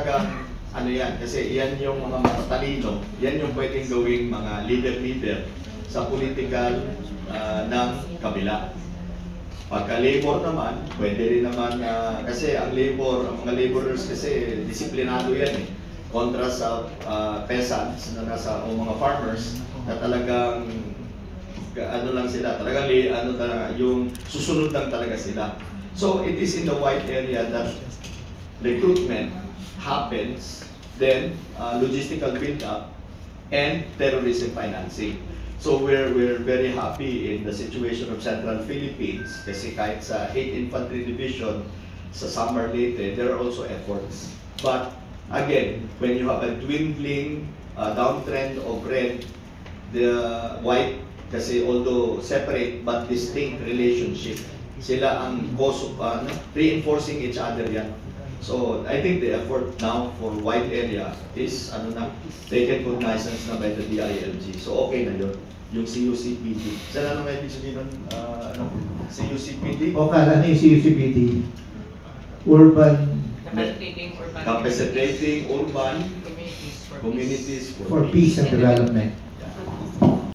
talagang ano yan, kasi yan yung mga matatalino, yan yung pwedeng gawing mga leader sa political ng kabila. Pagka labor naman, pwede rin naman, kasi ang mga laborers kasi disiplinado yan eh. Kontra sa peasants na nasa, o mga farmers na talagang ano lang sila, talagang yung susunod lang talaga sila. So it is in the white area that recruitment happens, then logistical build-up, and terrorism financing. So we're very happy in the situation of Central Philippines kasi kahit sa 8th Infantry Division sa Samar Leyte, there are also efforts. But again, when you have a dwindling downtrend of red, the white, kasi although separate but distinct relationship, sila ang cause of reinforcing each other yan. So I think the effort now for white area is taken cognizance na by the DILG. So okay na yun. Yung CUCPD. Saan may ibig sabihin nun? CUCPD? O kala na yung CUCPD. Urban Capacitating urban communities for peace and development.